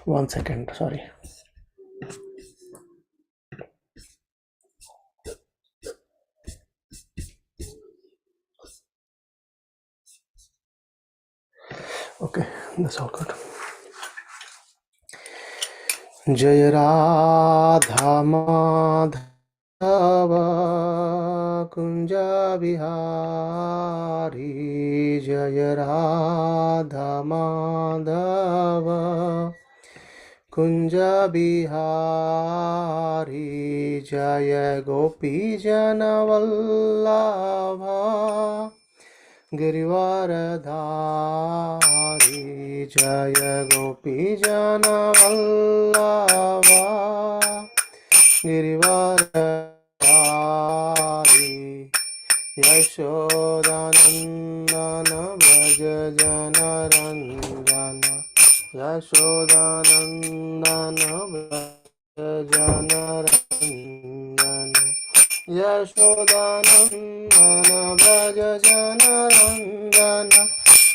1 second, sorry. Okay, that's all good. Jaya Radha Madhava Kunja Bihari, Jaya Radha Madhava Kunja Bihari, Jaya Gopi Jana Vallabha Girivaradhari, Jaya Gopi Jana Vallabha Girivaradhari, Yashodanandana Braja Jana Ranjana, Yashodanandana Braja Jana Ranjana, Yashodanandana Braja Jana Ranjana,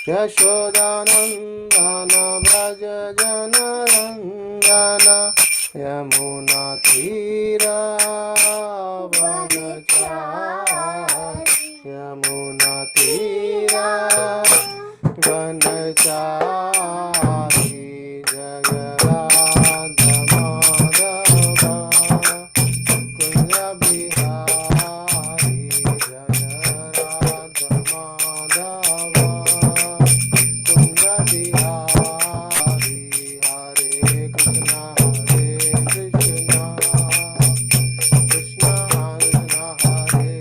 Yashodanandana Braja Jana Ranjana, Yamuna Tira Vanachari, Yamuna Tira Vanachari, Jaya Radha Madhava Kunja Bihari, Jaya Radha Madhava Kunja Bihari, Hare Krishna, Krishna Krishna Hare Hare,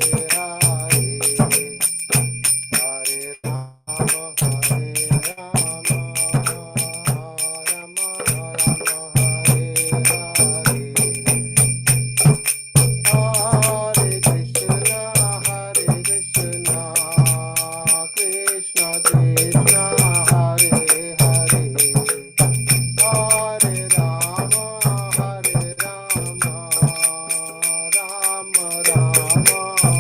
Hare Rama, Rama Rama, Hare Hare. Hare Krishna, Krishna Krishna, Hare Hare, Hare Rama, Rama Rama,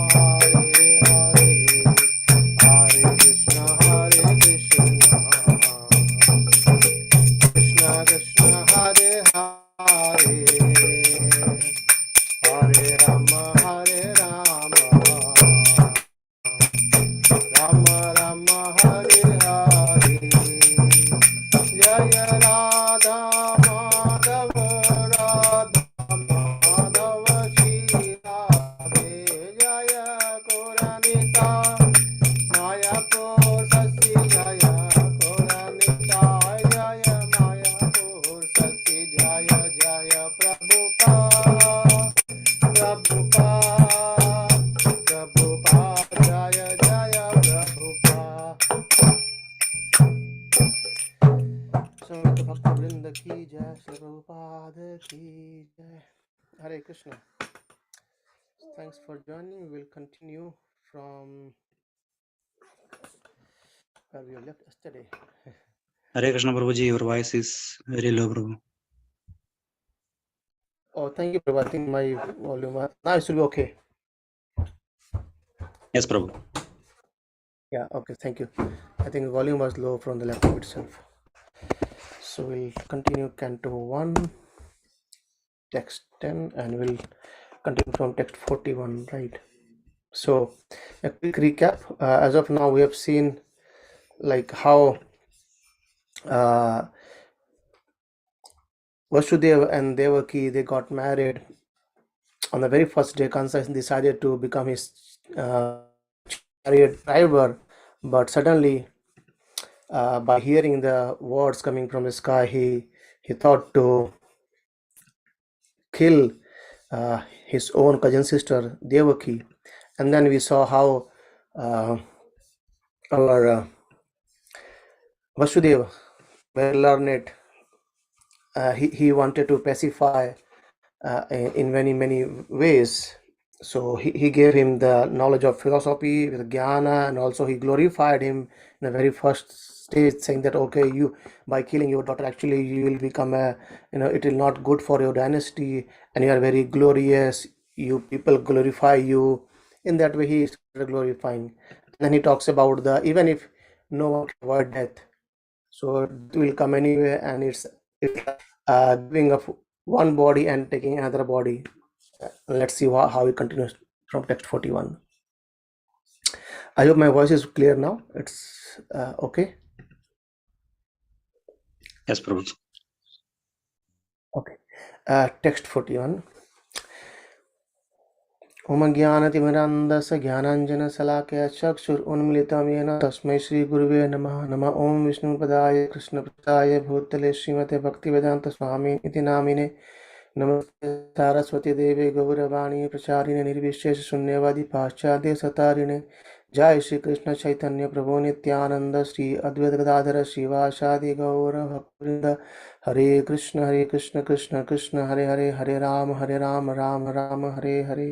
Hare Hare, Hare Krishna, Krishna Krishna, Hare Hare, Hare Rama, Rama Rama, Hare Hare, Jaya Radha Madhava, Radha Madhava Shri Radhe, Jaya Koranita Mayapur Sasi, Jaya Koranita, Jaya Mayapur Sasi, Jaya Jaya Prabhupada, Prabhupada, Prabhupada, Jaya Jaya Prabhupada. Samvita Bhakta Vrinda ki Jai, Shri Prabhupada ki Jai. Hare Krishna. Thanks for joining. We will continue from where we left yesterday. Hare Krishna Prabhuji, your voice is very low, Prabhu. Oh, thank you, Prabhu. I think my volume now it should be okay. Yes, Prabhu. Yeah, okay, thank you. I think the volume was low from the laptop itself. So we'll continue Canto 1, text 10, and we'll continue from text 41, right? So a quick recap. As of now, we have seen like how Vasudeva and Devaki, they got married. On the very first day, Kansa decided to become his chariot driver, but suddenly by hearing the words coming from the sky, he thought to kill his own cousin sister Devaki. And then we saw how our Vasudeva, very learned, he wanted to pacify in many ways. So he gave him the knowledge of philosophy with jnana, and also he glorified him in the very first stage, saying that okay, you by killing your daughter, actually you will become a, it will not good for your dynasty, and you are very glorious, you people glorify you. In that way he started glorifying. And then he talks about the even if no one can avoid death, so it will come anyway, and it's giving up one body and taking another body. Let's see how it continues from text 41. I hope my voice is clear now. It's okay. Yes, Prabhu. Okay. Text 41. ओम ज्ञानतिमिरान्धस्य ज्ञानाञ्जनशलाकया चक्षुरुन्मिलितं येन तस्मै श्रीगुरुवे नमः। नमः ॐ विष्णुपदाय कृष्णपदाय भूतले श्रीमते भक्तिवेदान्तस्वामी इति नामिने। नमस्ते सारस्वती देवे गौरवाणी प्रचारिणे निर्विशेष शून्यवादी पाश्चात्य सतारिणे। जय श्री कृष्ण चैतन्य प्रभु नित्यानंद श्री अद्वैत गदाधर शिवासादि गौर भक्तवृंद। हरे कृष्ण कृष्ण कृष्ण हरे हरे, हरे राम राम राम हरे हरे।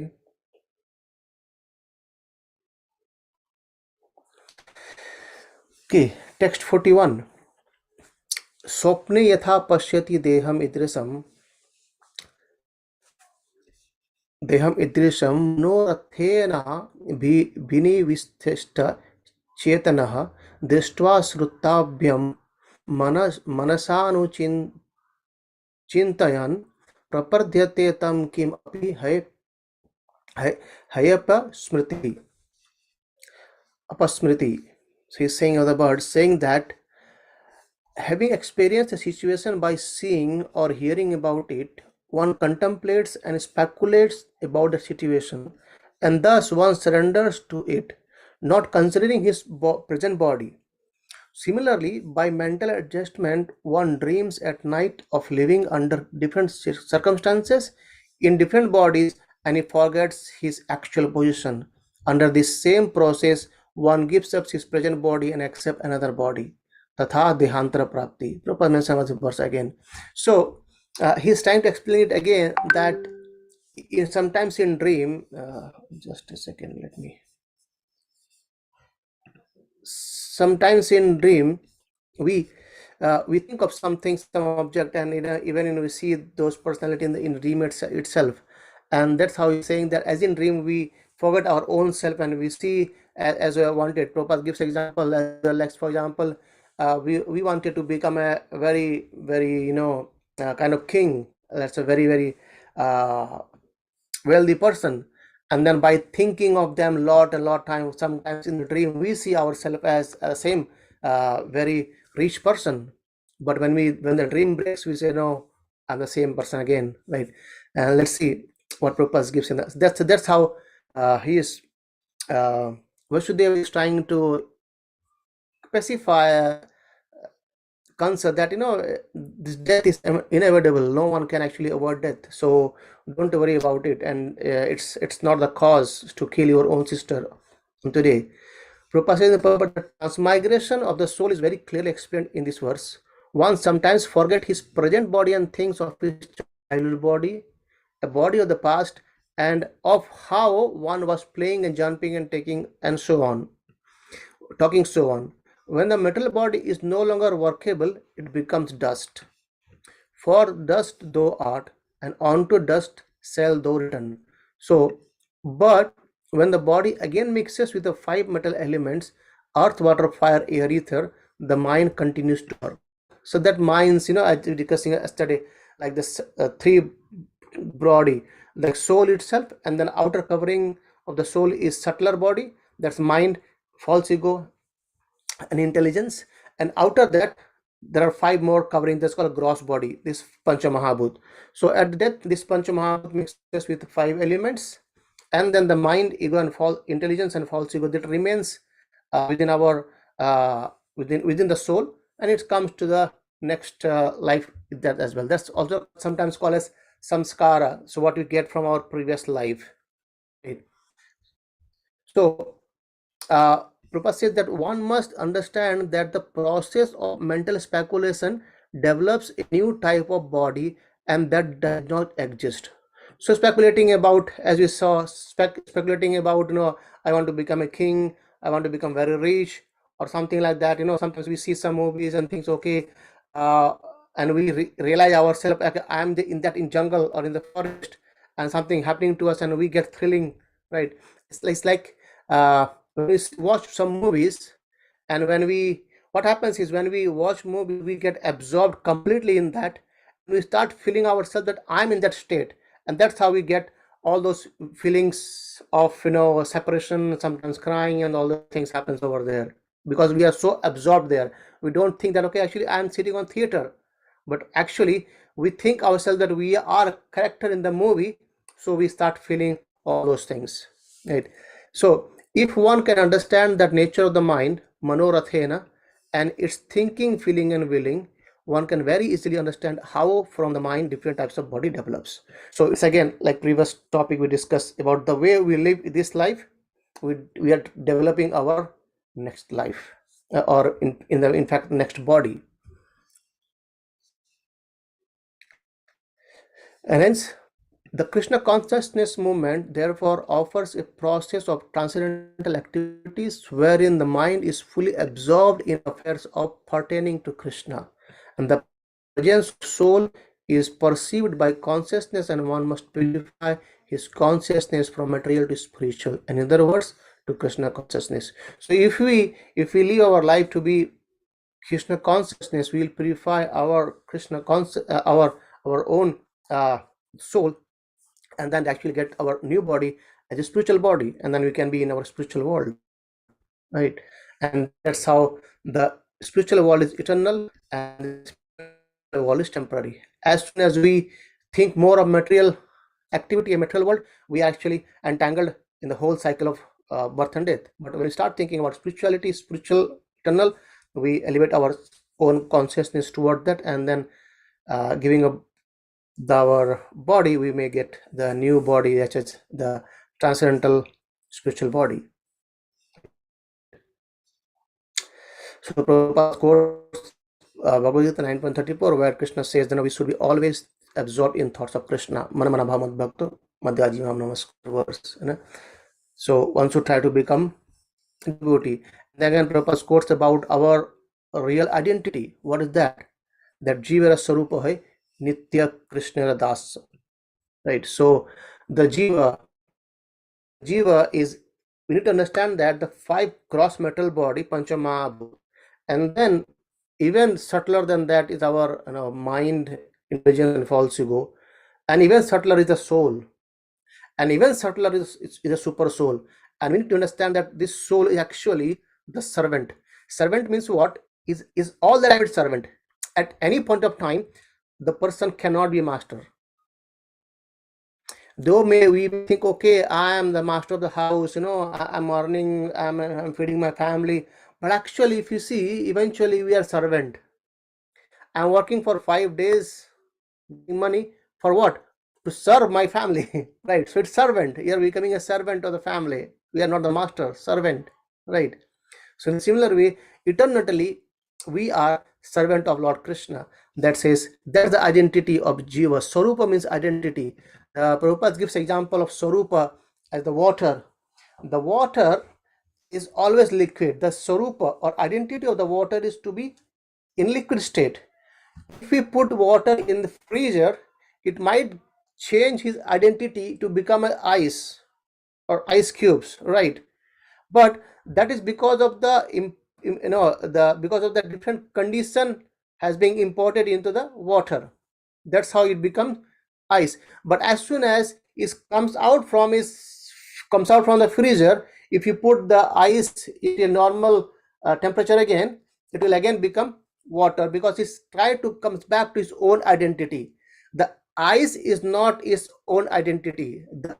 Okay, text 41. स्वप्ने यथा पश्यति देहम ईदृशं मनोरथेन विनिविष्ट चेतनः दृष्ट्वा श्रुताभ्यं चिन्तयन् प्रपद्यते तं किम् अपि अपस्मृति. So he's saying of the bird, saying that having experienced a situation by seeing or hearing about it, one contemplates and speculates about the situation, and thus one surrenders to it, not considering his present body. Similarly, by mental adjustment, one dreams at night of living under different circumstances in different bodies, and he forgets his actual position. Under this same process, one gives up his present body and accepts another body. Tatha dehantara prapti. Prabhupada mentions the verse again. So he's trying to explain it again that sometimes in dream, just a second, let me. Sometimes in dream, we think of something, some object, and even we see those personality in dream itself, and that's how he's saying that as in dream we forget our own self and we see as we wanted. Prabhupada gives example as well, like for example, we wanted to become a very kind of king. That's a very uh, wealthy person, and then by thinking of them lot time, sometimes in the dream we see ourselves as a same very rich person, but when the dream breaks we say no, I'm the same person again, right? And let's see what purpose gives in that. That's how he is Vasudev is trying to specify concept that this death is inevitable. No one can actually avoid death, so don't worry about it, and it's not the cause to kill your own sister today. Prabhupada says the transmigration of the soul is very clearly explained in this verse. One sometimes forget his present body and thinks of his childhood body, a body of the past, and of how one was playing and jumping and taking and so on, talking so on. When the metal body is no longer workable, it becomes dust. For dust thou art, and unto dust shall thou return. So, but when the body again mixes with the five metal elements, earth, water, fire, air, ether, the mind continues to work. So that minds, as we discussing yesterday, like this three body, like soul itself, and then outer covering of the soul is subtler body, that's mind, false ego, and intelligence, and outer that there are five more covering, that's called gross body, this pancha mahabhut. So at death this pancha mahabhut mixes with five elements, and then the mind, ego, and false intelligence and false ego that remains within our within the soul, and it comes to the next life with that as well. That's also sometimes called as samskara, so what we get from our previous life, right? So Prabhupada says that one must understand that the process of mental speculation develops a new type of body and that does not exist. So speculating about, as we saw, speculating about, I want to become a king, I want to become very rich, or something like that. Sometimes we see some movies and things, okay, and we realize ourselves, okay, I am in jungle or in the forest, and something happening to us, and we get thrilling, right? It's like when we watch some movies, and what happens is when we watch movie we get absorbed completely in that, we start feeling ourselves that I'm in that state, and that's how we get all those feelings of separation, sometimes crying, and all the things happens over there, because we are so absorbed there. We don't think that, okay, actually I'm sitting on theater, but actually we think ourselves that we are a character in the movie. So we start feeling all those things, right? So if one can understand that nature of the mind, manorathena, and its thinking, feeling, and willing, one can very easily understand how from the mind different types of body develops. So it's again like previous topic we discussed about the way we live this life. We are developing our next life, or in fact next body. And hence the Krishna consciousness movement therefore offers a process of transcendental activities wherein the mind is fully absorbed in affairs of pertaining to Krishna, and the presence of soul is perceived by consciousness, and one must purify his consciousness from material to spiritual, and in other words, to Krishna consciousness. So if we live our life to be Krishna consciousness, we will purify our our own soul, and then actually get our new body as a spiritual body, and then we can be in our spiritual world, right? And that's how the spiritual world is eternal and the spiritual world is temporary. As soon as we think more of material activity and material world, we are actually entangled in the whole cycle of birth and death. But when we start thinking about spirituality, spiritual, eternal, we elevate our own consciousness toward that, and then giving up our body, we may get the new body, that is the transcendental spiritual body. So Prabhupada's quote, Bhagavad Gita 9.34, where Krishna says that we should be always absorbed in thoughts of Krishna. Mana mana bhavat bhakto madhyajivam namaskar verse. So one should try to become devotee. And again, Prabhupada's quotes about our real identity. What is that? That Jivara Sarupa hai Nitya Krishna Das. Right. So the Jiva is, we need to understand that the five gross metal body, Panchamahabhut, and then even subtler than that is our mind, intelligence, and false ego, and even subtler is the soul, and even subtler is a super soul. And we need to understand that this soul is actually the servant. Servant means what? Is all the time it's servant. At any point of time, the person cannot be master. Though may we think, okay, I am the master of the house, I'm earning, I'm feeding my family, but actually if you see, eventually we are servant. I'm working for 5 days, getting money for what? To serve my family. Right? So it's servant. You are becoming a servant of the family. We are not the master, servant. Right? So in a similar way, eternally we are servant of Lord Krishna. That says that's the identity of Jiva. Swarupa means identity. Prabhupada gives example of Swarupa as the water. The water is always liquid. The Swarupa or identity of the water is to be in liquid state. If we put water in the freezer, it might change his identity to become an ice or ice cubes, right? But that is because of because of the different condition has been imported into the water. That's how it becomes ice. But as soon as it comes out from the freezer, if you put the ice in a normal temperature again, it will again become water, because it's trying to comes back to its own identity. The ice is not its own identity. The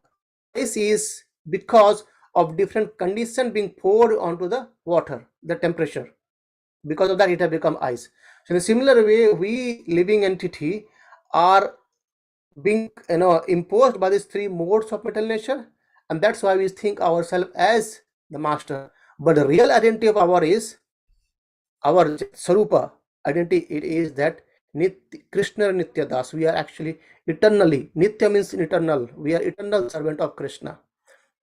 ice is because of different condition being poured onto the water, the temperature. Because of that, it has become ice. So in a similar way, we living entity are being imposed by these three modes of material nature, and that's why we think ourselves as the master. But the real identity of our Sarupa identity, it is that Krishna Nitya Das. We are actually eternally, Nitya means eternal. We are eternal servant of Krishna.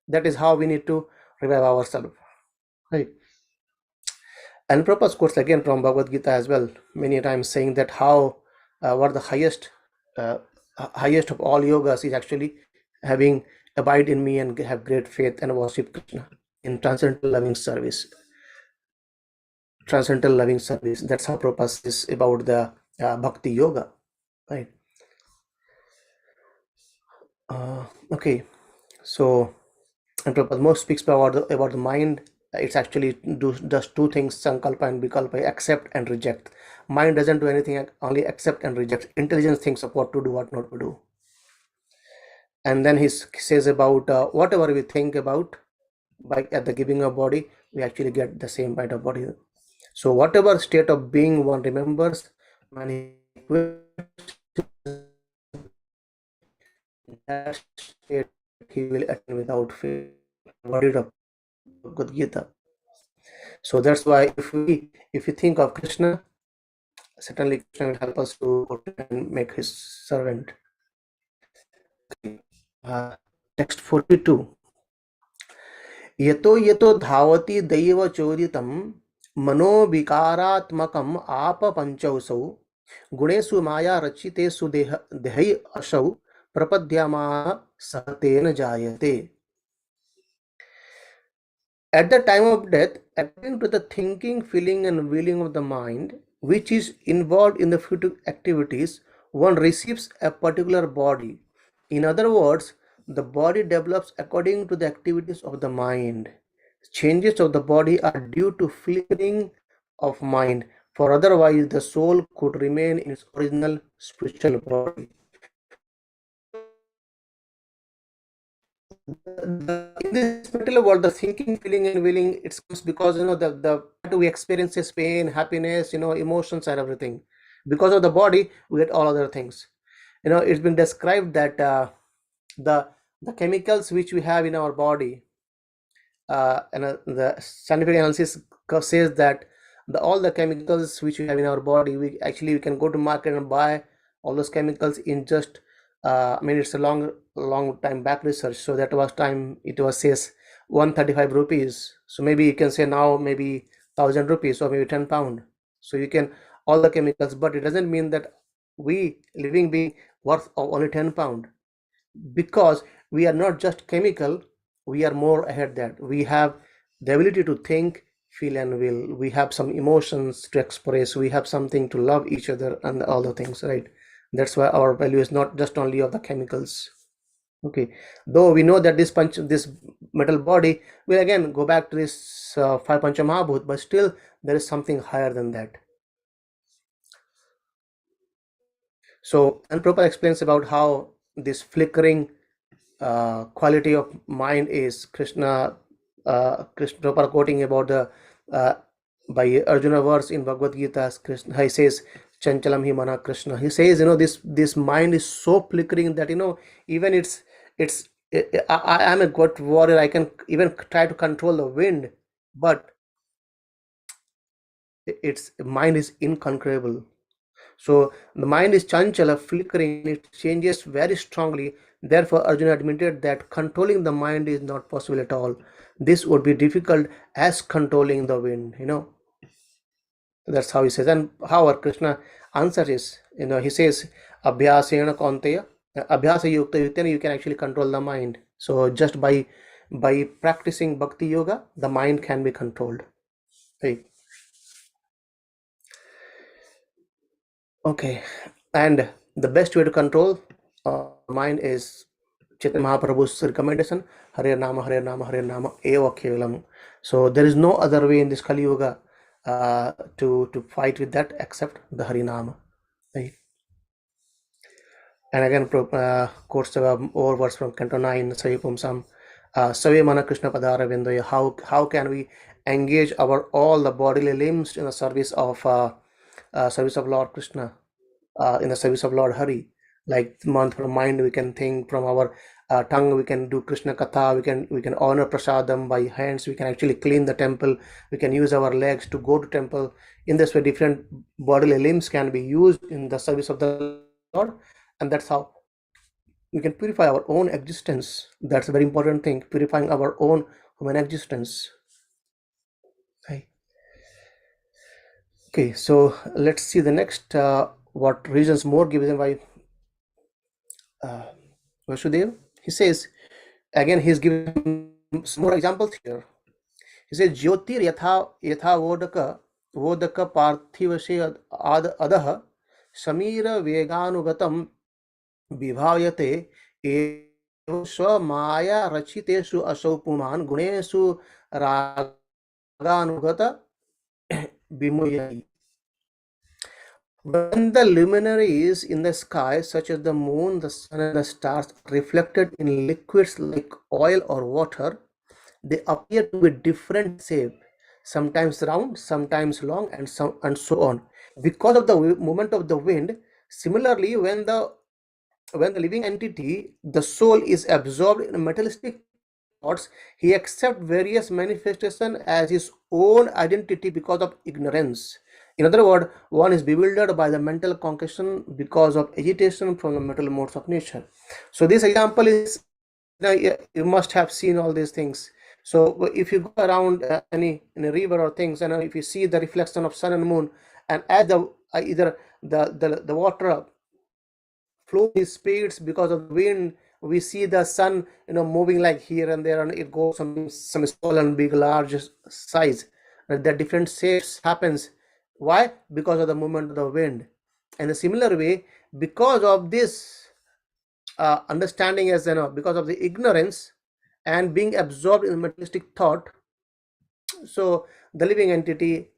That is how we need to revive ourselves. Right. And Prabhupada quotes again from Bhagavad Gita as well, many times saying that how what the uh, highest of all yogas is actually having abide in me and have great faith and worship Krishna in transcendental loving service. Transcendental loving service. That's how Prabhupada says about the bhakti yoga. right? Okay, so and Prabhupada most speaks about the mind. It's actually does two things: sankalpa and vikalpa, accept and reject. Mind doesn't do anything, only accept and reject. Intelligence thinks of what to do, what not to do. And then he says about whatever we think about by at the giving of body, we actually get the same kind of body. So whatever state of being one remembers, when he that state he will attain without fail. Worded of Bhagavad Gita. So that's why if we think of Krishna, certainly Krishna will help us to and make his servant. Text 42. यतो यतो धावति दैव चोदितं मनोविकारात्मकम् आपपञ्चौसौ गुणेषु माया रचितेषु देहै असौ प्रपद्यमानः सः तेन जायते. At the time of death, according to the thinking, feeling, and willing of the mind, which is involved in the future activities, one receives a particular body. In other words, the body develops according to the activities of the mind. Changes of the body are due to flickering of mind, for otherwise the soul could remain in its original spiritual body. In this material world, the thinking, feeling, and willing, it comes because the we experiences pain, happiness, emotions and everything. Because of the body, we get all other things. It's been described that the the chemicals which we have in our body, and the scientific analysis says that all the chemicals which we have in our body, we can go to market and buy all those chemicals in just it's a long time back research. So that was time it was says 135 rupees. So maybe you can say now maybe 1,000 rupees or maybe 10 pound. So you can all the chemicals, but it doesn't mean that we living being worth of only 10 pound, because we are not just chemical, we are more ahead that we have the ability to think, feel and will. We have some emotions to express, we have something to love each other and all the things, right? That's why our value is not just only of the chemicals. Okay, though we know that this metal body will again go back to this five pancha mahabhut, but still there is something higher than that. So, and Prabhupada explains about how this flickering quality of mind is Krishna Prabhupada quoting about the by Arjuna verse in Bhagavad Gita. Krishna, he says, Chanchalam hi mana Krishna. He says, this mind is so flickering that even it's I am a good warrior. I can even try to control the wind, but its mind is inconquerable. So the mind is chanchala, flickering, it changes very strongly. Therefore, Arjuna admitted that controlling the mind is not possible at all. This would be difficult as controlling the wind, That's how he says. And how our Krishna answers is, he says, Abhyasena Kaunteya, Abhyasa Yukta Yuktena, you can actually control the mind. So just by practicing Bhakti Yoga, the mind can be controlled. Right? Okay, and the best way to control mind is Chaitanya Mahaprabhu's recommendation, Hare Nama, Hare Nama, Hare Nama, Eva Kevalam. So there is no other way in this Kali Yuga to fight with that except the Hari Nama. Right? And again, quotes over words from Canto 9, Savi Pumsam, Savi Mana Krishna Padara Vindoya. How can we engage all the bodily limbs in the service of Lord Krishna, in the service of Lord Hari? Like from mind we can think, from our tongue we can do Krishna Katha, we can honor prasadam, by hands we can actually clean the temple, we can use our legs to go to temple. In this way, different bodily limbs can be used in the service of the Lord, and that's how we can purify our own existence. That's a very important thing, purifying our own human existence. Okay, so let's see the next what reasons more given by Vasudev. He says, again he's giving some more examples here. He says, Jyotir yatha vodaka parthiva se adah Samira Veganugatam Vibhavayate Evo Swamaya Rachitesu Asau Puman Gunesu Raganugata Bimuyai. When the luminaries in the sky, such as the moon, the sun, and the stars, are reflected in liquids like oil or water, they appear to be different shape, sometimes round, sometimes long, and so on, because of the movement of the wind. Similarly, when the living entity, the soul, is absorbed in materialistic thoughts, he accepts various manifestations as his own identity because of ignorance. In other words, one is bewildered by the mental concoction because of agitation from the material modes of nature. So this example is, you must have seen all these things. So if you go around any in a river or things, and if you see the reflection of sun and moon, and as the either the water flow these speeds because of the wind, we see the sun moving like here and there, and it goes some small and big large size, and the different shapes happens. Why? Because of the movement of the wind. In a similar way, because of this understanding, as because of the ignorance and being absorbed in materialistic thought, so the living entity,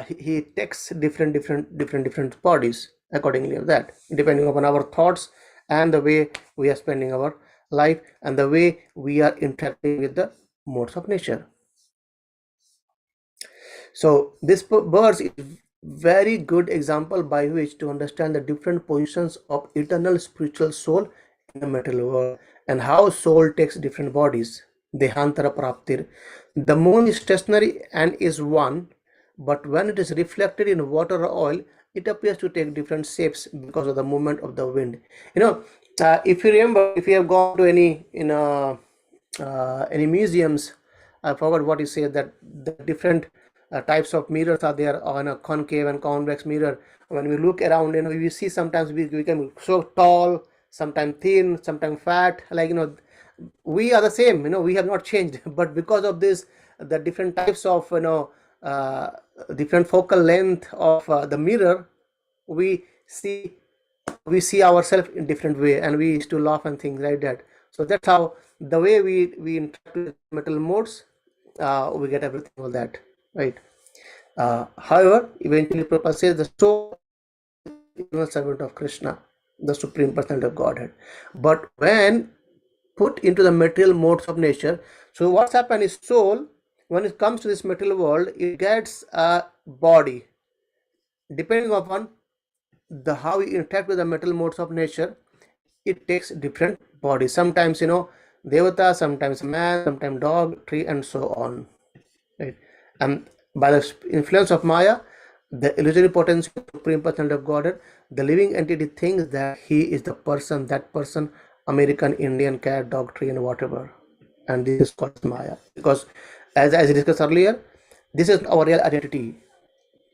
he takes different bodies accordingly of that, depending upon our thoughts and the way we are spending our life and the way we are interacting with the modes of nature. So this verse is very good example by which to understand the different positions of eternal spiritual soul in the material world, and how soul takes different bodies. Dehantara praptir. The moon is stationary and is one, but when it is reflected in water or oil, it appears to take different shapes because of the movement of the wind. If you remember, if you have gone to any museums, I forgot what you say, that the different types of mirrors are there on a concave and convex mirror. When we look around, we see sometimes we become so tall, sometimes thin, sometimes fat, like we are the same, we have not changed. But because of this, the different types of uh, different focal length of the mirror, we see we see ourselves in different way, and we used to laugh and things like that. So that's how the way we interact with metal modes, we get everything all that, right? However, eventually Prabhupada says the soul is the servant of Krishna, the supreme personality of Godhead. But when put into the material modes of nature, so what's happened is soul, when it comes to this material world, it gets a body. Depending upon the how we interact with the metal modes of nature, it takes different bodies. Sometimes devata, sometimes man, sometimes dog, tree, and so on, right? And by the influence of Maya, the illusory potency of supreme personality of Godhead, the living entity thinks that he is the person, that person, American, Indian, cat, dog, tree, and whatever. And this is called Maya, because as I discussed earlier, this is our real identity.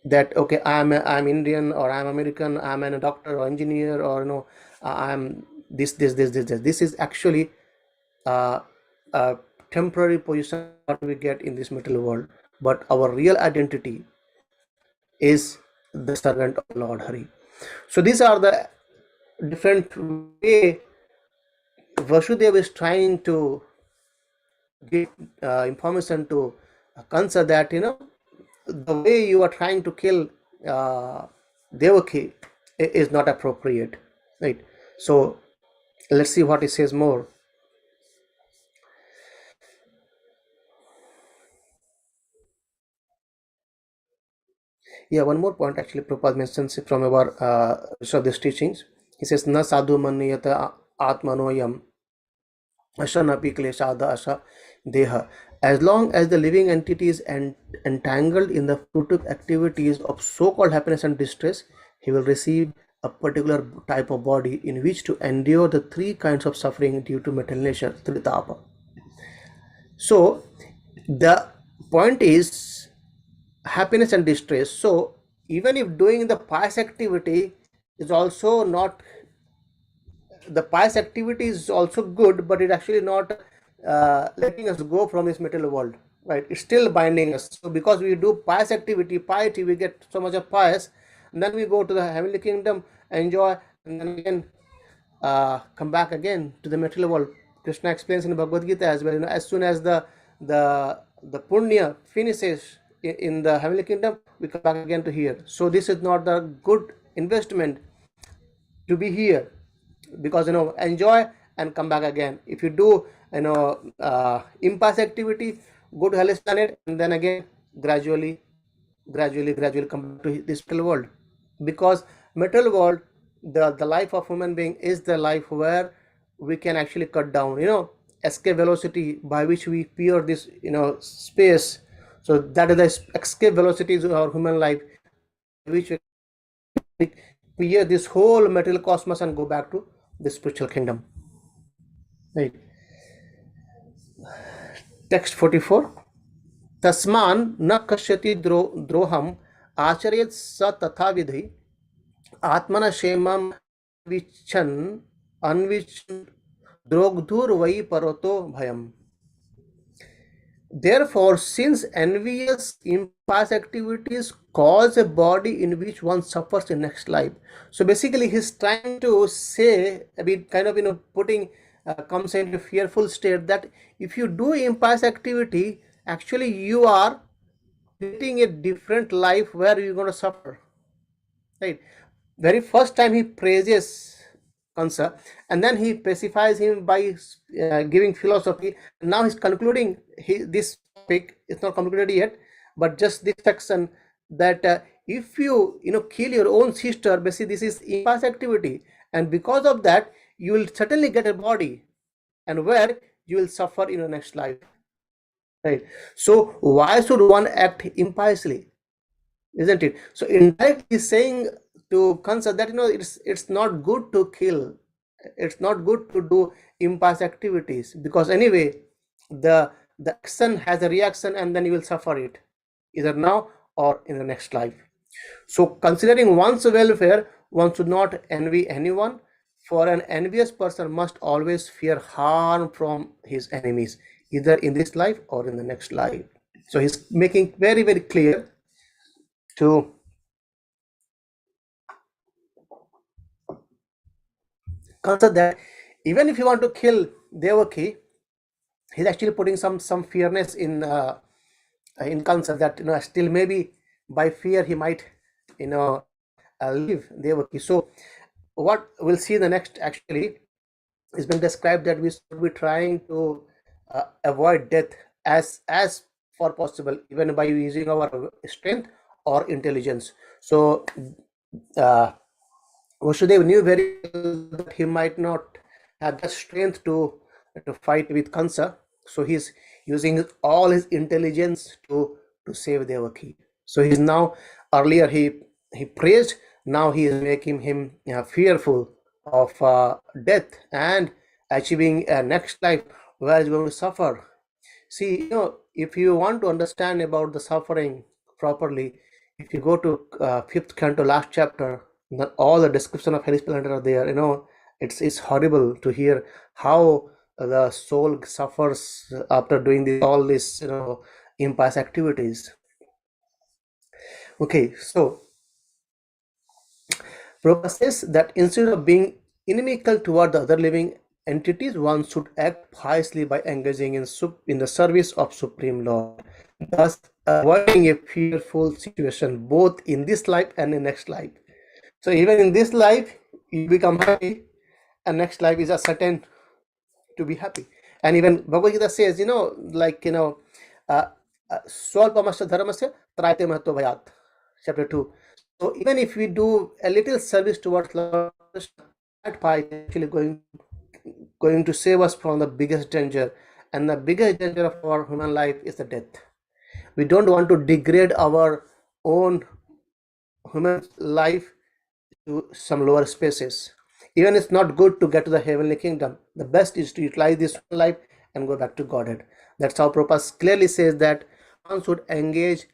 That okay, I'm Indian, or I'm American, I'm a doctor or engineer, or I'm this is actually a temporary position what we get in this material world. But our real identity is the servant of Lord Hari. So these are the different way Vasudeva is trying to give information to Kansa, that the way you are trying to kill uh, Devaki is not appropriate, right? So let's see what he says more. Yeah, one more point actually Prabhupada mentions from our Shraddha's teachings. He says, Na sadhu manyata atmanoyam ashanapi kleshada asha deha. As long as the living entity is entangled in the fruitive activities of so-called happiness and distress, he will receive a particular type of body in which to endure the three kinds of suffering due to material nature, tritapa. So the point is happiness and distress. So even if doing the pious activity is also not, the pious activity is also good, but it actually not letting us go from this material world, right? It's still binding us. So because we do pious activity, piety, we get so much of pious, and then we go to the heavenly kingdom, enjoy, and then again come back again to the material world. Krishna explains in Bhagavad Gita as well. As soon as the punya finishes in the heavenly kingdom, we come back again to here. So this is not the good investment to be here, because enjoy and come back again. If you do impasse activity, go to hellish planet, and then again gradually come back to this material world, because material world, the life of human being is the life where we can actually cut down escape velocity by which we peer this space. So that is the escape velocities of our human life, by which we clear this whole material cosmos and go back to the spiritual kingdom. Right. Text 44. तस्मान न कश्यति द्रोहम आचरेत स तथा विधि आत्मन क्षेमम विच्छन अन्विच्छन द्रोगधुर वै परतो भयम. Therefore, since envious impulse activities cause a body in which one suffers in next life. So basically, he's trying to say a bit kind of putting comes into fearful state that if you do impulse activity, actually you are creating a different life where you're going to suffer. Right? Very first time he praises Kansa, and then he pacifies him by giving philosophy. Now he's concluding this topic. It's not concluded yet, but just this section, that if you kill your own sister, basically this is impulse activity, and because of that you will certainly get a body, and where you will suffer in your next life. Right? So why should one act impiously? Isn't it? So indirectly saying to Kansa that it's not good to kill, it's not good to do impulse activities, because anyway the action has a reaction, and then you will suffer it either now or in the next life. So considering one's welfare, one should not envy anyone, for an envious person must always fear harm from his enemies, either in this life or in the next life. So he's making very, very clear to consider that even if you want to kill Devaki, he's actually putting some fearness in Kansa, that still maybe by fear he might leave Devaki. So what we'll see in the next actually is been described that we should be trying to avoid death as far possible, even by using our strength or intelligence. So Vasudeva knew very well that he might not have the strength to fight with Kansa, so he's using all his intelligence to save Devaki. So he's now, earlier he praised, now he is making him fearful of death and achieving a next life where he's going to suffer. See, if you want to understand about the suffering properly, if you go to fifth canto, last chapter, all the description of hellish planet are there. It's horrible to hear how the soul suffers after doing all these impious activities. Okay, so Prabhupada says that instead of being inimical toward the other living entities, one should act piously by engaging in the service of Supreme Lord, thus avoiding a fearful situation both in this life and in next life. So even in this life, you become happy, and next life is a certain to be happy. And even Bhagavad Gita says, Swalpamasya dharmasya trayate mahatva bhayat, chapter 2. So even if we do a little service towards Lord Krishna, that part is actually going to save us from the biggest danger. And the biggest danger of our human life is the death. We don't want to degrade our own human life to some lower spaces. Even it's not good to get to the heavenly kingdom. The best is to utilize this life and go back to Godhead. That's how Prabhupada clearly says that one should engage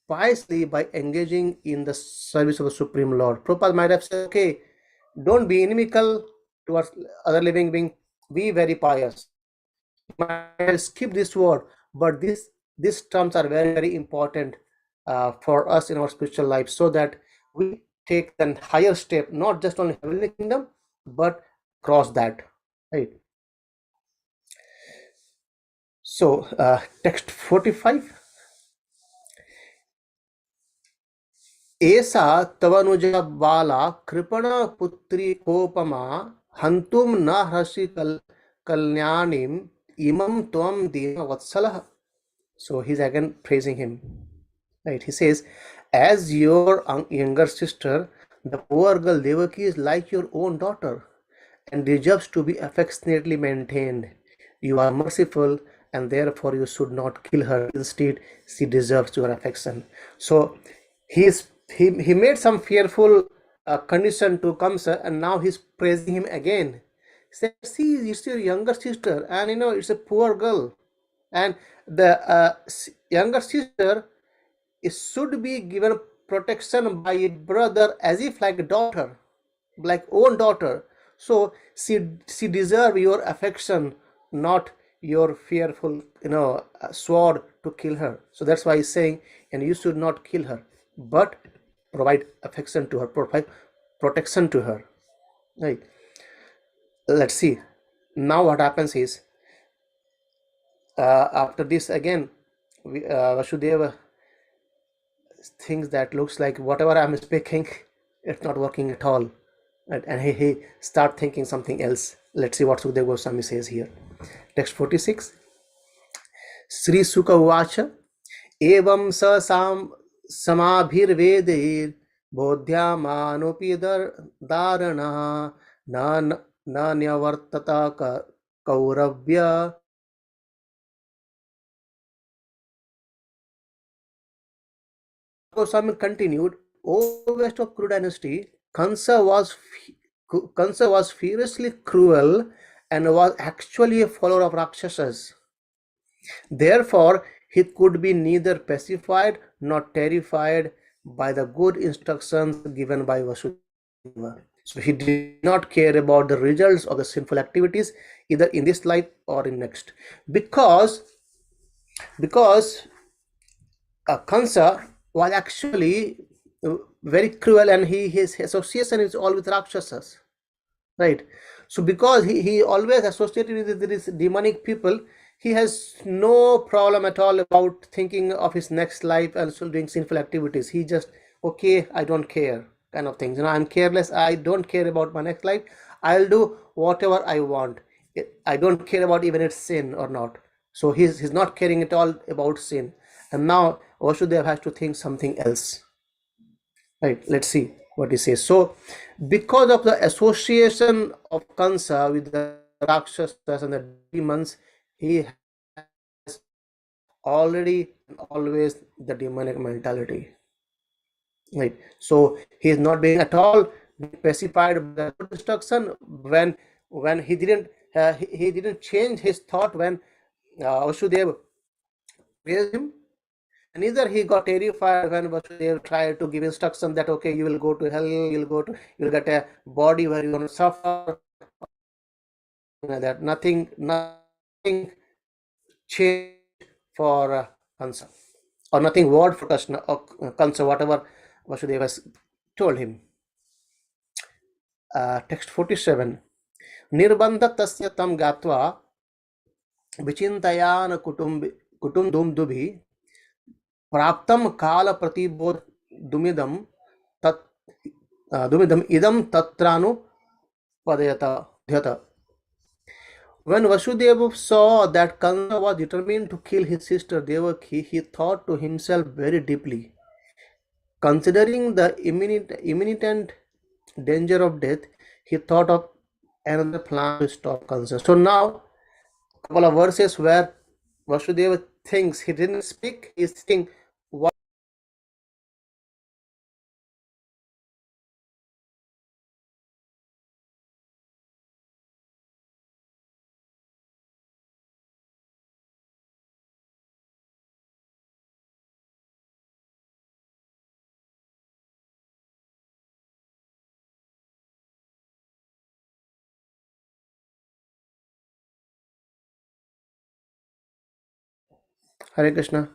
piously by engaging in the service of the Supreme Lord. Prabhupada might have said, okay, don't be inimical towards other living being, be very pious. You might skip this word, but these terms are very, very important for us in our spiritual life, so that we take the higher step, not just only heavenly kingdom, but cross that, right? So text 45, एषा तवनुजा बाला कृपण पुत्री कोपमा हंतुम न हर्षि कल्याणीम imam tvam dina vatsalah. So he's again praising him, right? He says, as your younger sister, the poor girl Devaki is like your own daughter and deserves to be affectionately maintained. You are merciful, and therefore you should not kill her. Instead, she deserves your affection. So he made some fearful condition to Kamsa, and now he's praising him again. He said, see, it's your younger sister, and it's a poor girl, and the younger sister should be given protection by a brother as if like a daughter, like own daughter. So she deserve your affection, not your fearful sword to kill her. So that's why he's saying, and you should not kill her, but provide affection to her, provide protection to her, right? Let's see now what happens is, after this again, Vasudeva thinks that looks like whatever I'm speaking, it's not working at all. And he start thinking something else. Let's see what Sukadeva Goswami says here. Text 46. Sri Sukha Uvacha Evam sa samabhirvedir bodhyamanopi dharana na nyavartata kauravya. Goswami continued, O west of Kuru dynasty, Kansa was fiercely cruel and was actually a follower of Rakshasas. Therefore, he could be neither pacified nor terrified by the good instructions given by Vasudeva. So he did not care about the results of the sinful activities either in this life or in next. Because Kansa was actually very cruel, and his association is all with Rakshasas, right? So because he always associated with these demonic people, he has no problem at all about thinking of his next life and still doing sinful activities. He just, okay, I don't care kind of things. I'm careless. I don't care about my next life. I'll do whatever I want. I don't care about even it's sin or not. So he's not caring at all about sin. And now Vasudev has to think something else. Right, let's see what he says. So, because of the association of Kansa with the Rakshasas and the demons, he has already and always the demonic mentality. Right. So he is not being at all pacified by the destruction when he didn't change his thought when Vasudev praised him. And either he got terrified when Vasudev tried to give instruction that okay, you will go to hell, you'll get a body where you're going to suffer. That nothing changed for Kansa, or nothing word for Krishna or Kansa, whatever Vasudev has told him. Text 47. Nirbandha tasya tam gatva vichintayana kutumdumdubhi प्राप्तम काल प्रतिबोध दुमिदम तत् दुमिदम idam tatranu padayata. When Vasudeva saw that Kansa was determined to kill his sister Devaki, he thought to himself very deeply. Considering the imminent danger of death, he thought of another plan to stop Kansa. So now, a couple of verses where Vasudeva thinks he didn't speak, he's thinking, what Hare Krishna.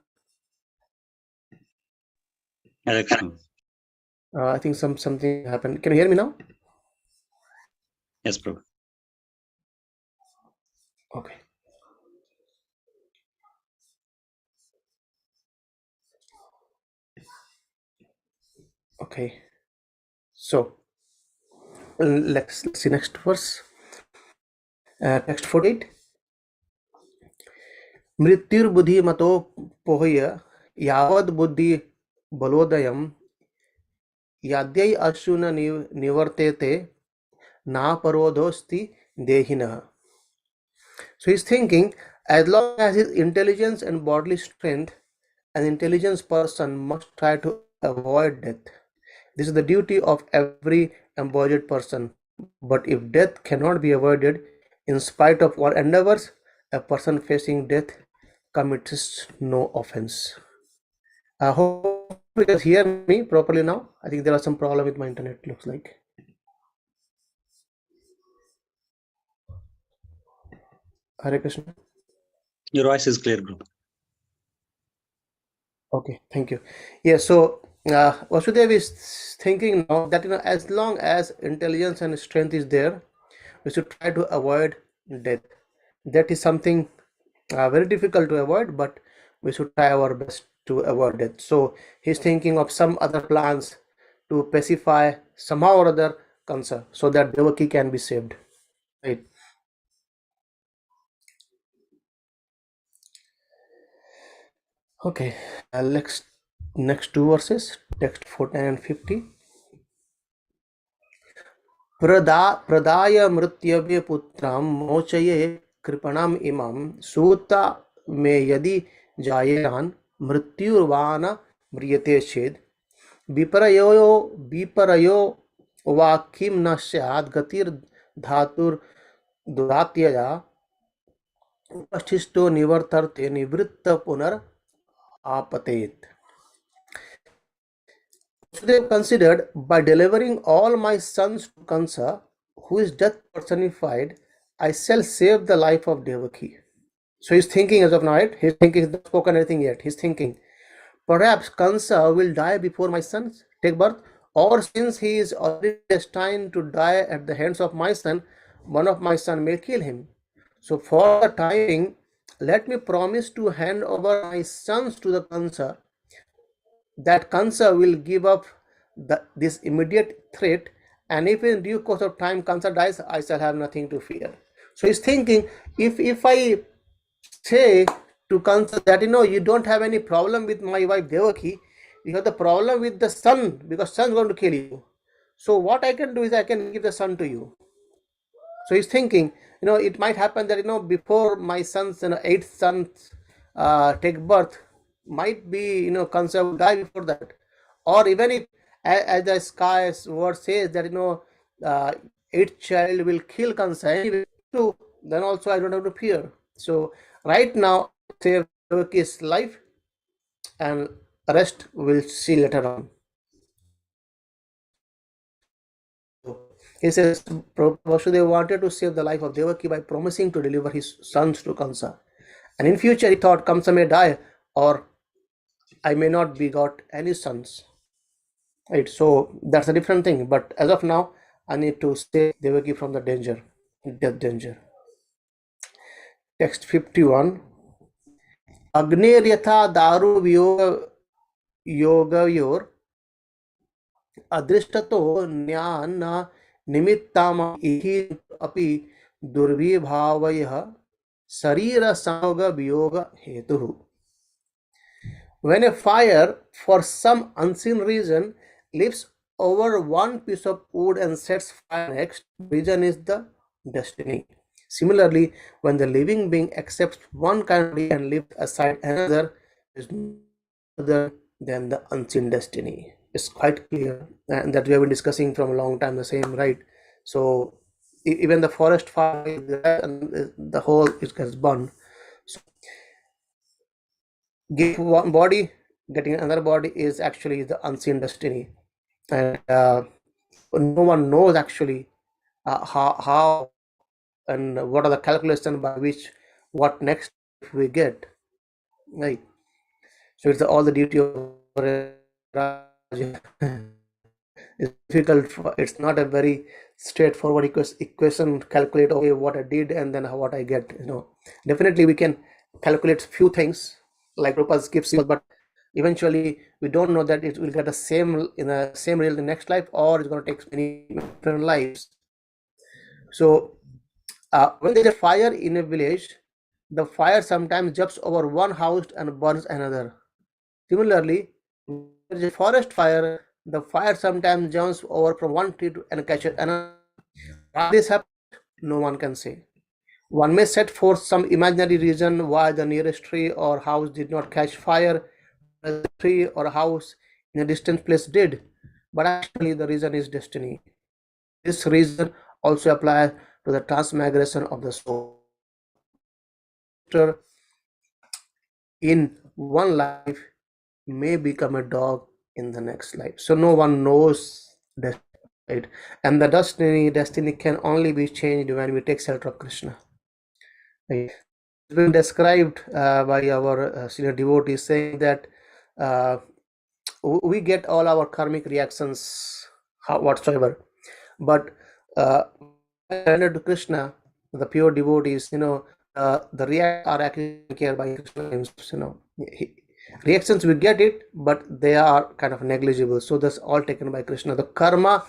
Hare Krishna. I think something happened. Can you hear me now? Yes, Prabhu. Okay. Okay. So let's see next verse. Text 48. मृत्युर्बुद्धिमतो पोह्य यावद् बुद्धि बलोदयम् याद्यै अश्रु न निवर्तेते नापरोधोस्ति देहिनः. So he's thinking, as long as his intelligence and bodily strength, an intelligent person must try to avoid death. This is the duty of every embodied person. But if death cannot be avoided, in spite of all endeavors, a person facing death commits no offense. I hope you can hear me properly now. I think there was some problem with my internet, looks like. Hare Krishna. Your voice is clear, Prabhu. Okay, thank you. Yeah, so Vasudev is thinking now that as long as intelligence and strength is there, we should try to avoid death. That is something very difficult to avoid, but we should try our best to avoid it. So he's thinking of some other plans to pacify somehow or other Kansa so that Devaki can be saved. Right. Okay. Next two verses, text 49 and 50. प्रदाय मृत्यवे पुत्रं मोचये कृपणम् इमं सूत मे यदि जायेयान् मृत्युर्वान म्रियते चेत् विपर्यो विपर्यो वा किं न स्यात् गतिर्धातुर्दुरात्यया उपस्थिष्टो निवर्तते निवृत्त पुनर आपतेत्. So they considered, by delivering all my sons to Kansa, who is death personified, I shall save the life of Devaki. So he's thinking as of now, right? He's thinking, he's not spoken anything yet. He's thinking, perhaps Kansa will die before my sons take birth, or since he is already destined to die at the hands of my son, one of my sons may kill him. So for the time, let me promise to hand over my sons to the Kansa, that Kansa will give up this immediate threat, and if in due course of time Kansa dies, I shall have nothing to fear. So he's thinking, if I say to Kansa that you don't have any problem with my wife Devaki, you have the problem with the son, because son is going to kill you. So what I can do is I can give the son to you. So he's thinking, it might happen that before my sons, eighth sons take birth, might be Kansa will die before that, or even if, as the sky's word says that eighth child will kill Kansa anyway too, then also I don't have to fear. So right now save Devaki's life, and rest we'll see later on. He says Vasudeva wanted to save the life of Devaki by promising to deliver his sons to Kansa. And in future he thought Kamsa may die, or I may not be got any sons. Right, so that's a different thing. But as of now, I need to save Devaki from the danger, death danger. Text 51. Agneryatha daru yogayor adrishtato jnana nimittam ihi api durvibhavayah sarira samoga viyoga hetuhu. When a fire, for some unseen reason, leaps over one piece of wood and sets fire next, reason is the destiny. Similarly, when the living being accepts one kind of body and leaves aside another, is no other than the unseen destiny. It's quite clear, and that we have been discussing from a long time, the same, right? So even the forest fire is there and the whole it gets burned. So give one body, getting another body is actually the unseen destiny, and no one knows actually how and what are the calculations by which what next we get, right? So it's all the duty of Raja. It's difficult. It's not a very straightforward equation. Calculate, okay, what I did and then what I get. Definitely we can calculate few things like Rupas gives you, but eventually we don't know that it will get the same in the same real the next life, or it's going to take many different lives. So when there's a fire in a village, the fire sometimes jumps over one house and burns another. Similarly, when there is a forest fire, the fire sometimes jumps over from one tree and catches another. Why this happens, no one can say. One may set forth some imaginary reason why the nearest tree or house did not catch fire, whereas the tree or house in a distant place did. But actually, the reason is destiny. This reason also applies to the transmigration of the soul. In one life may become a dog in the next life. So no one knows destiny, right? And the destiny can only be changed when we take shelter of Krishna. Right? It's been described by our senior devotees saying that uh, we get all our karmic reactions whatsoever, but surrender to Krishna, the pure devotees, the reactions are actually taken care by Krishna himself. Reactions we get it, but they are kind of negligible. So that's all taken by Krishna. The karma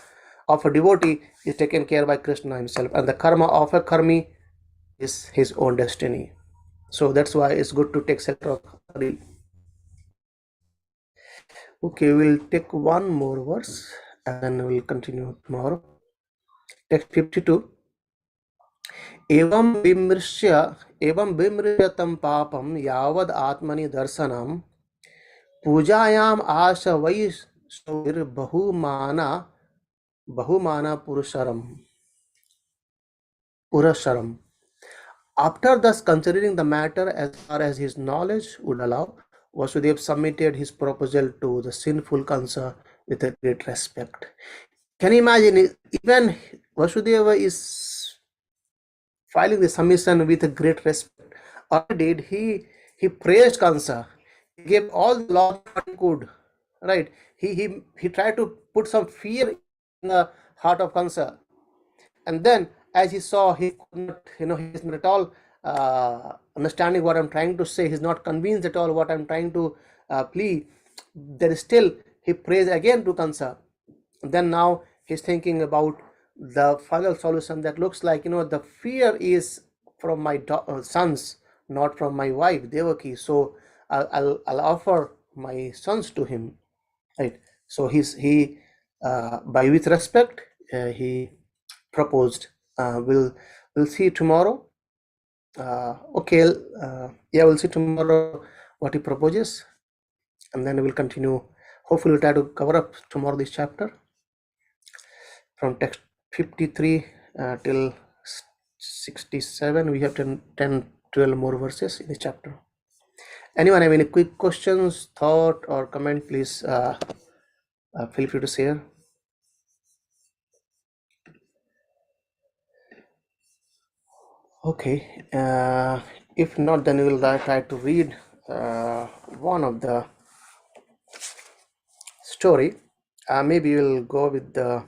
of a devotee is taken care by Krishna himself, and the karma of a karmi is his own destiny. So that's why it's good to take shelter of Hari. Okay, we'll take one more verse and then we'll continue tomorrow. Text 52. एवं विमृश्य तं पापं यावद् आत्मनि दर्शनं पूजायाम आश वै बहुमाना पुरशरम. After thus considering the matter as far as his knowledge would allow, Vasudev submitted his proposal to the sinful Kansa with a great respect. Can you imagine? Even Vasudeva is filing the submission with a great respect. Or did he praised Kansa? He gave all the law that he could. Right? He tried to put some fear in the heart of Kansa. And then as he saw, he could not, he's not at all understanding what I'm trying to say. He's not convinced at all what I'm trying to plea. There is still, he prays again to Kansa. Then now he's thinking about the final solution that looks like, the fear is from my sons, not from my wife Devaki. So I'll offer my sons to him, right? So he by with respect he proposed. We'll see tomorrow. Okay, yeah, we'll see tomorrow what he proposes, and then we'll continue. Hopefully, we'll try to cover up tomorrow this chapter from text 53 till 67. We have 12 more verses in this chapter. Anyone have any quick questions, thought, or comment? Please feel free to share. Okay, if not, then we will try to read one of the story. Maybe we'll go with the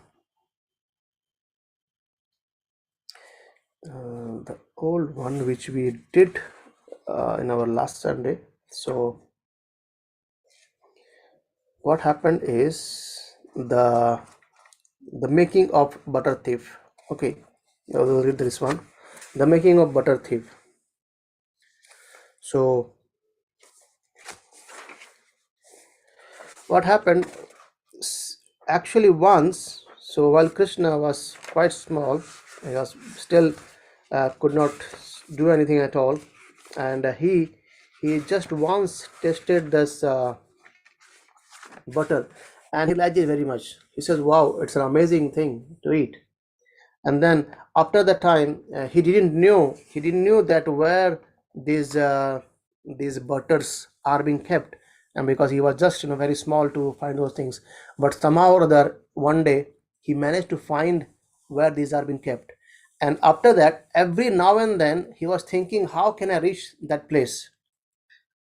old one which we did in our last Sunday. So what happened is the making of butter thief. Okay, now we'll read this one, the making of butter thief. So what happened actually once, so while Krishna was quite small, he was still could not do anything at all, and he just once tasted this butter, and he liked it very much. He says, wow, it's an amazing thing to eat. And then after the time he didn't knew that where these butters are being kept, and because he was just very small to find those things, but somehow or other one day he managed to find where these are being kept. And after that, every now and then he was thinking, how can I reach that place,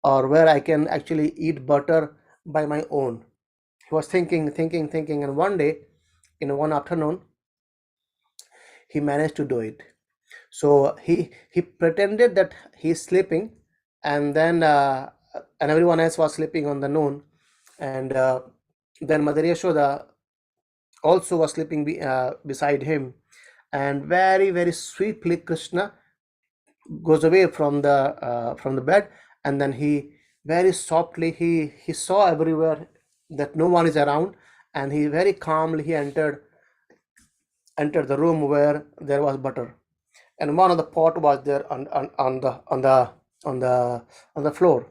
or where I can actually eat butter by my own. He was thinking, and one day in one afternoon, he managed to do it. So he pretended that he's sleeping, and then everyone else was sleeping on the noon, and then Mother Yashoda also was sleeping beside him, and very very sweetly Krishna goes away from the bed, and then he very softly he saw everywhere that no one is around, and he very calmly he entered the room where there was butter, and one of the pot was there on the floor,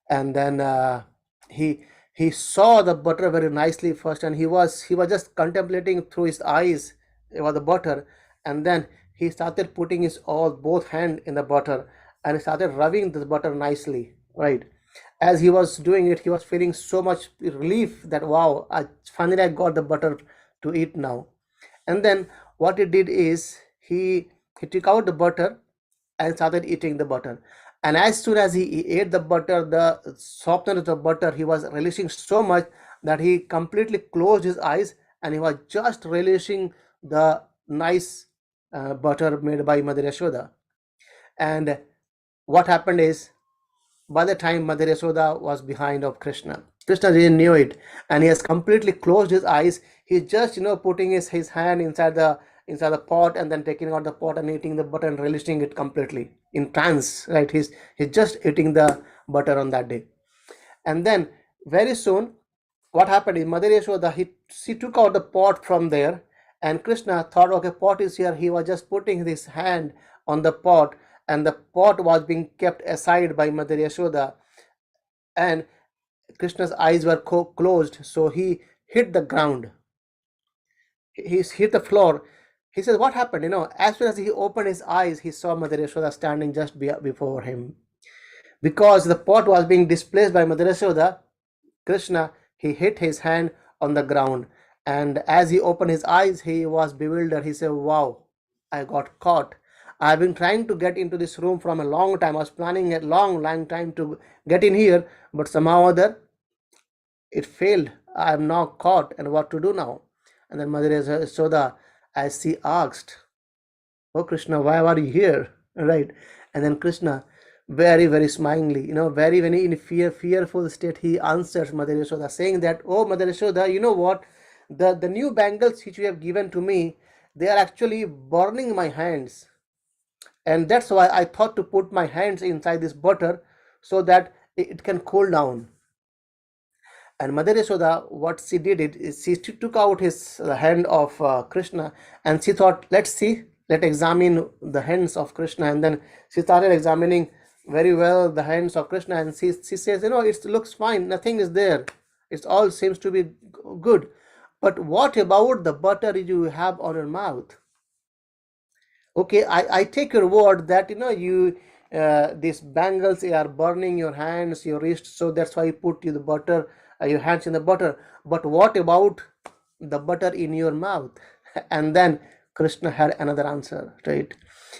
and then he he saw the butter very nicely first, and he was just contemplating through his eyes about the butter, and then he started putting his all both hand in the butter, and he started rubbing the butter nicely, right? As he was doing it, he was feeling so much relief that wow, I got the butter to eat now. And then what he did is he took out the butter and started eating the butter. And as soon as he ate the butter, the softness of the butter, he was relishing so much that he completely closed his eyes, and he was just relishing the nice butter made by Mother Yashoda. And what happened is, by the time Mother Yasoda was behind of Krishna, Krishna didn't knew it, and he has completely closed his eyes. He's just putting his hand inside the pot, and then taking out the pot and eating the butter and relishing it completely in trance. Right? He's just eating the butter on that day, and then very soon, what happened is Mother Yashoda she took out the pot from there, and Krishna thought, okay, pot is here. He was just putting his hand on the pot, and the pot was being kept aside by Mother Yashoda, and Krishna's eyes were closed, so he hit the ground. He hit the floor. He says, "What happened?" As soon as he opened his eyes, he saw Mother Yashoda standing just before him. Because the pot was being displaced by Mother Yashoda, Krishna, he hit his hand on the ground, and as he opened his eyes, he was bewildered. He said, "Wow, I got caught. I've been trying to get into this room from a long time. I was planning a long, long time to get in here, but somehow or other it failed. I am now caught, and what to do now?" And then Mother Yashoda, as she asked, "Oh Krishna, why are you here?" Right? And then Krishna, very very smilingly, very very in fearful state, he answers Mother Yashoda, saying that, "Oh Mother Yashoda, you know what? The new bangles which you have given to me, they are actually burning my hands, and that's why I thought to put my hands inside this butter so that it can cool down." And Mother Yashoda, what she did it is she took out his hand of Krishna, and she thought, let's see, let's examine the hands of Krishna. And then she started examining very well the hands of Krishna, and she says, it looks fine, nothing is there. It all seems to be good. But what about the butter you have on your mouth? Okay, I take your word that you these bangles are burning your hands, your wrist, so that's why you put the butter, your hands in the butter. But what about the butter in your mouth? And then Krishna had another answer, right?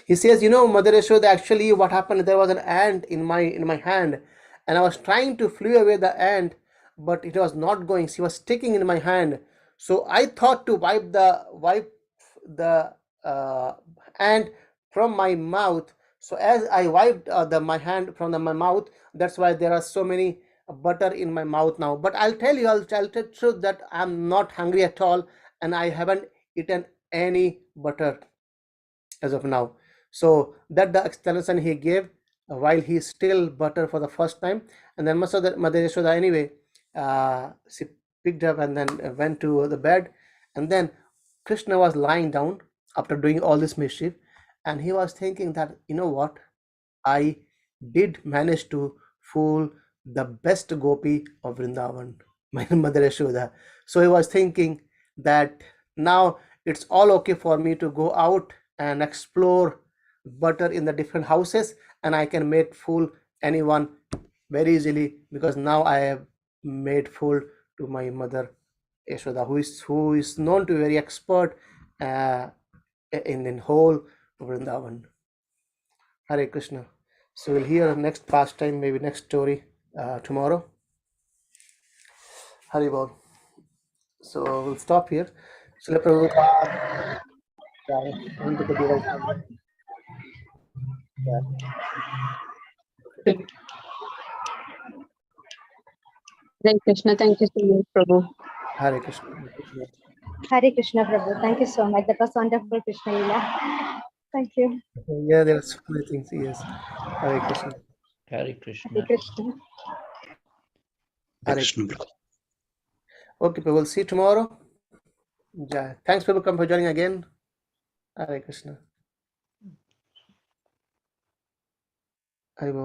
He says, Mother Yashoda, actually what happened, there was an ant in my hand, and I was trying to flee away the ant, but it was not going. She was sticking in my hand. So I thought to wipe the uh, and from my mouth. So as I wiped my hand from my mouth, that's why there are so many butter in my mouth now. But I'll tell the truth that I'm not hungry at all, and I haven't eaten any butter as of now. So that the explanation he gave while he still butter for the first time. And then Mother Yashoda, anyway, she picked up and then went to the bed. And then Krishna was lying down after doing all this mischief, and he was thinking that, what, I did manage to fool the best gopi of Vrindavan, my Mother Yashoda. So he was thinking that now it's all okay for me to go out and explore butter in the different houses, and I can make fool anyone very easily, because now I have made fool to my mother Yashoda, who is known to be very expert uh, in whole Vrindavan. Hare Krishna. So we'll hear next pastime, maybe next story tomorrow. Hari Bol. So we'll stop here. Srila Prabhupada. Jai. Hind ko divide. Jai. Hare Krishna. Thank you so much, Prabhu. Hare Krishna. Hare Krishna, Prabhu. Thank you so much. That was wonderful, Krishna Lila. Thank you. Yeah, there are so many things. Yes. Hare Krishna. Hare Krishna. Hare Krishna. Hare Hare. Krishna, brother. Okay, people. We'll see you tomorrow. Jai. Thanks, people, come for joining again. Hare Krishna. I will.